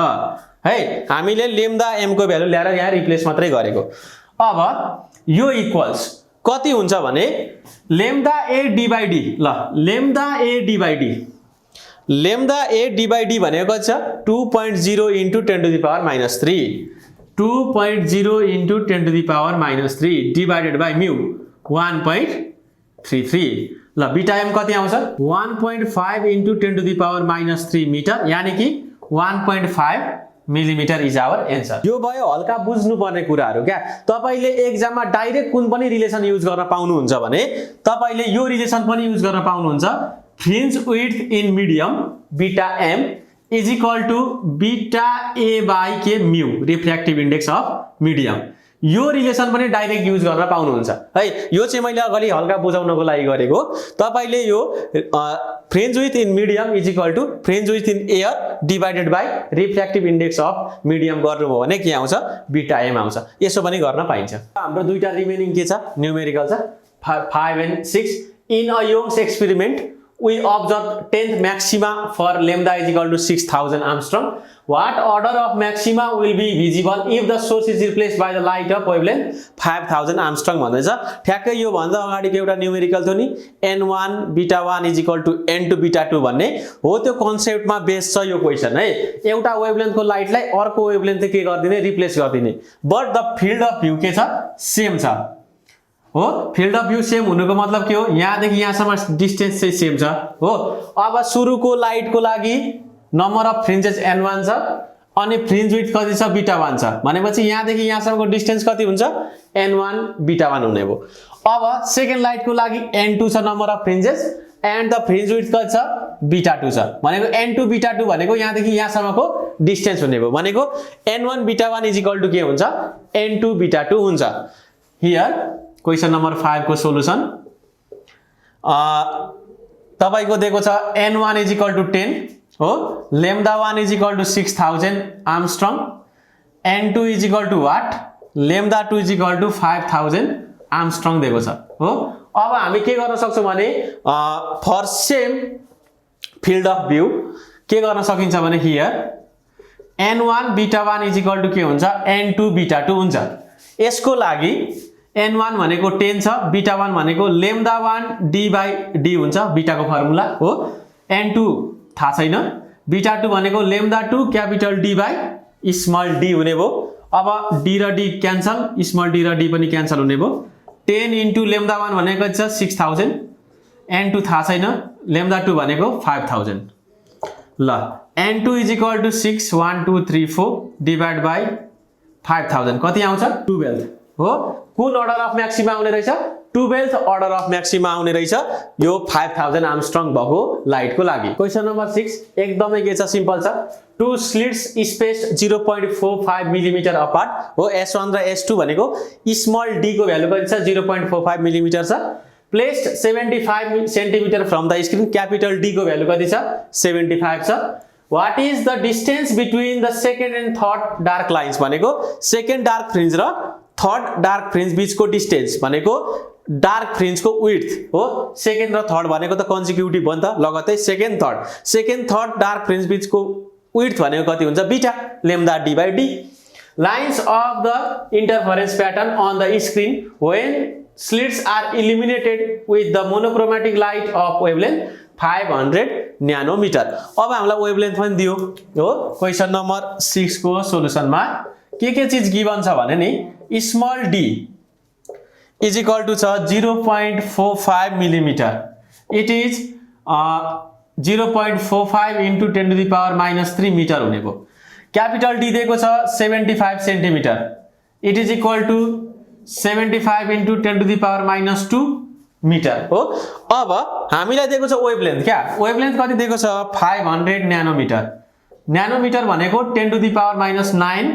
है। हामीले लेम्डा एम को भ्यालु ल्याएर यहाँ रिप्लेस मात्रै गरेको। अब यो इक्वल्स कति हुन्छ भने lambda A D by D. ल lambda A D by D, lambda A D by D भनेको कति छ? 2.0 into 10 to the power minus 3, 2.0 into 10 to the power minus 3 divided by mu 1.33। ल बीटा एम कति आउँछ? 1.5 into 10 to the power minus 3 meter, यानी कि 1.5 millimetre is our answer. यो भयो हल्का बुझ्नु पर्ने कुराहरू क्या। तपाईले एक्जाममा डाइरेक्ट कुन पनि रिलेसन युज गर्न पाउनुहुन्छ भने तपाईले यो रिलेसन पनि युज गर्न पाउनुहुन्छ। Fringe width in medium beta M is equal to beta A by के mu refractive index of medium. यो रिलेसन पनि डाइरेक्ट युज गर्न पाउनुहुन्छ है। यो चाहिँ मैले अगाडि हल्का बुझाउनको लागि गरेको। तपाईले यो fringe width in medium is equal to fringe width in air divided by refractive index of medium गर्नुभयो भने के आउँछ? बीटा एम आउँछ। यसो पनि गर्न पाइन्छ। हाम्रो दुईटा रिमेनिङ के छ? न्युमेरिकल छ 5 and 6। In a Young's experiment we observed 10th maxima for lambda is equal to 6000 Armstrong. What order of maxima will be visible if the source is replaced by the light of wavelength 5000 Armstrong भन्दैछ। ठ्याक्कै यो भन्दा अगाडिको एउटा numerical थियो नि n1 beta 1 is equal to n2 beta 2 भन्ने हो। त्यो कन्सेप्टमा बेस छ यो क्वेसन है। एउटा वेभलेन्थको लाइटलाई अर्को वेभलेन्थले के गर्दिने? रिप्लेस गर्दिने। But the field of view के छ? सेम छ हो। फिल्ड अफ भ्यू सेम हुनुको मतलब के हो? यहाँदेखि यहाँसम्म डिस्टेन्स चाहिँ सेम छ हो। अब सुरुको लाइटको लागि नम्बर अफ फ्रिन्जेस n1 छ अनि फ्रिन्ज विड्थ कति छ? बीटा 1 छ भनेपछि यहाँदेखि यहाँसम्मको डिस्टेन्स कति हुन्छ? n1 बीटा 1 हुने भयो। अब सेकेन्ड लाइटको लागि n2 छ number of fringes and the fringe width कति छ? बीटा 2 छ भनेको n2 बीटा 2 भनेको यहाँदेखि यहाँसम्मको डिस्टेन्स हुने भयो भनेको n1 beta 1 is equal to के हुन्छ? n2 बीटा 2 हुन्छ। हियर क्वेसन नम्बर 5 को सोलुसन तपाईको दिएको छ n1 इज इक्वल टु 10 हो। Lambda 1 is equal to 6000 Armstrong, n2 is equal to what? Lambda 2 is equal to 5000 Armstrong दिएको छ हो। अब हामी के गर्न सक्छौं भने for same field of view के गर्न सकिन्छ भने here n1 beta 1 is equal to के हुन्छ? n2 बीटा 2 हुन्छ। यसको लागि n1 भनेको 10 छ, बीटा 1 भनेको लेम्डा 1 d बाई d हुन्छ बीटाको फर्मुला हो। n2 थाहा छैन, बीटा 2 भनेको lambda 2 capital d by small d हुने भयो। अब d र d क्यान्सल, स्मल d र d पनि क्यान्सल हुने भयो। 10 इन्टु लेम्डा 1 भनेको छ 6000, n2 थाहा छैन, लेम्डा 2 भनेको 5000। ल n2 is equal to 6 1 2 3 4 divide by 5000 कति आउँछ? 12 हो। कुन अर्डर अफ म्याक्सिमा आउने रहेछ? 12th अर्डर अफ म्याक्सिमा आउने रहेछ यो 5000 आर्मस्ट्रङ भएको लाइटको लागि। क्वेसन नम्बर 6 एकदमै के छ? सिम्पल छ। Two slits spaced 0.45 millimetre apart हो। S1 र S2 भनेको स्मल d को भ्यालु कति छ? 0.45 मिलिमिटर छ। Placed 75 centimetre from the screen, capital D को भ्यालु कति छ? 75 छ। What is the distance between the second and third dark lines भनेको सेकेन्ड डार्क फ्रिन्ज र थर्ड डार्क फ्रिन्ज बीचको डिस्टेन्स भनेको डार्क फ्रिन्जको विड्थ हो। सेकेन्ड र थर्ड भनेको त कन्जिक्युटिभ हो नि त, लगत्तै सेकेन्ड थर्ड डार्क फ्रिन्ज बीचको विड्थ भनेको कति हुन्छ? Beta lambda d by d। Lines of the interference pattern on the screen when slits are illuminated with the monochromatic light of wavelength 500 nanometer। अब हामीलाई वेभलेन्थ पनि दियो हो। क्वेसन नम्बर 6 को सोलुसनमा के चीज गिवन छ भने नि small d is equal to छ 0.45 millimetre. It is 0.45 into 10 to the power minus 3 metre हुने भयो। क्यापिटल D दिएको छ 75 centimetre. It is equal to 75 into 10 to the power minus 2 metre हो। अब हामीलाई दिएको छ वेभलेन्थ, क्या वेभलेन्थ कति दिएको छ? 500 न्यानोमिटर। न्यानोमिटर भनेको 10 to the power minus 9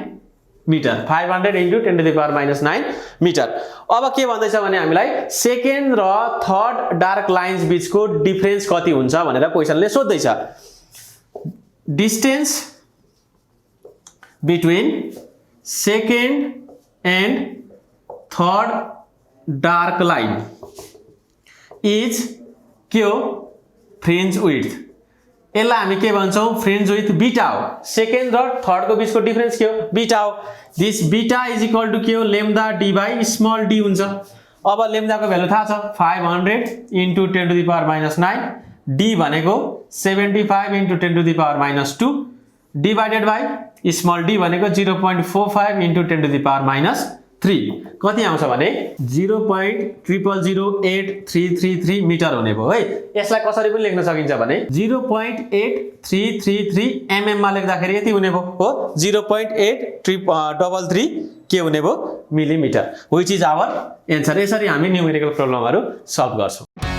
meter 500 × 10⁻⁹ meter. अब के भन्दैछ भने हामीलाई सेकेन्ड र थर्ड डार्क लाइन्स बीचको डिफरेन्स कति हुन्छ भनेर क्वेशनले सोध्दैछ। Distance between second and third dark line is के हो फ्रिन्ज विड्थ। यसलाई हामी के भन्छौं फ्रिन्ज विड्थ बीटा हो। सेकेन्ड र थर्ड को बीचको डिफरेन्स के हो बीटा हो। This beta is equal to के हो lambda D by small D हुन्छ। अब लेम्डा को भ्यालु थाहा छ 500 × 10⁻⁹ डी भनेको 75 × 10⁻² डिवाइडेड बाई स्मल डी भनेको 0.45 × 10⁻³ कति आउँछ भने 0.000833 मिटर हुने भयो है। यसलाई कसरी पनि लेख्न सकिन्छ भने 0.8333 mm मा लेख्दाखेरि यति हुने भयो हो 0.8333 के हुने भयो millimetre which is our answer. यसरी हामी न्यूमेरिकल प्रब्लमहरु सल्भ गर्छौं।